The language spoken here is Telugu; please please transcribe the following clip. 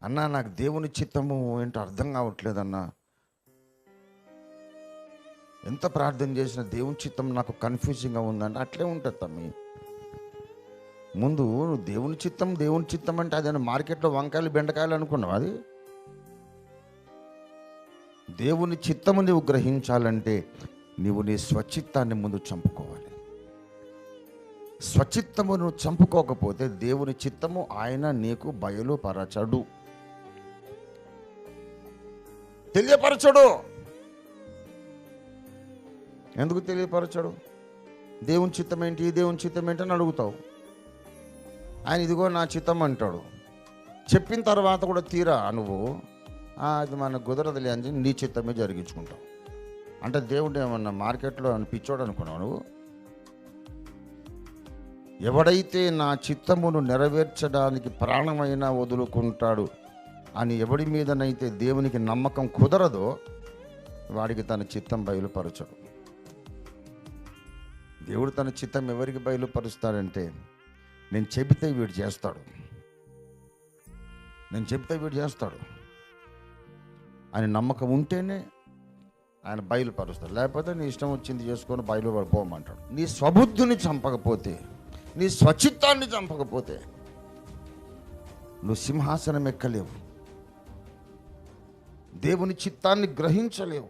అన్నా నాకు దేవుని చిత్తము ఏంటో అర్థం కావట్లేదన్నా, ఎంత ప్రార్థన చేసినా దేవుని చిత్తం నాకు కన్ఫ్యూజింగ్గా ఉందంటే అట్లే ఉంటుంది తమ్మి. ముందు దేవుని చిత్తం అంటే అదే మార్కెట్లో వంకాయలు బెండకాయలు అనుకున్నావు. అది దేవుని చిత్తము నువ్వు గ్రహించాలంటే నీవు నీ స్వచిత్తాన్ని ముందు చంపుకోవాలి. స్వచిత్తమును చంపుకోకపోతే దేవుని చిత్తము ఆయన నీకు బయలుపరచడు, తెలియపరచడు. ఎందుకు తెలియపరచడు? దేవుని చిత్తం ఏంటి, దేవుని చిత్తం ఏంటి అని అడుగుతావు. ఆయన ఇదిగో నా చిత్తం అంటాడు. చెప్పిన తర్వాత కూడా తీరా నువ్వు అది మనకు కుదరదులే అని నీ చిత్తమే జరిగించుకుంటావు. అంటే దేవుడు ఏమన్నా మార్కెట్లో పిచ్చోడు అనుకున్నావు నువ్వు? ఎవడైతే నా చిత్తమును నెరవేర్చడానికి ప్రాణమైనా వదులుకుంటాడు అని ఎవడి మీదనైతే దేవునికి నమ్మకం కుదరదో వాడికి తన చిత్తం బయలుపరచడు. దేవుడు తన చిత్తం ఎవరికి బయలుపరుస్తాడంటే, నేను చెబితే వీడు చేస్తాడు, నేను చెబితే వీడు చేస్తాడు అని నమ్మకం ఉంటేనే ఆయన బయలుపరుస్తాడు. లేకపోతే నీ ఇష్టం వచ్చింది చేసుకొని బయలుపడిపోమంటాడు. నీ స్వబుద్ధిని చంపకపోతే, నీ స్వచిత్తాన్ని చంపకపోతే నువ్వు సింహాసనం ఎక్కలేవు, దేవుని చిత్తాన్ని గ్రహించలేవు.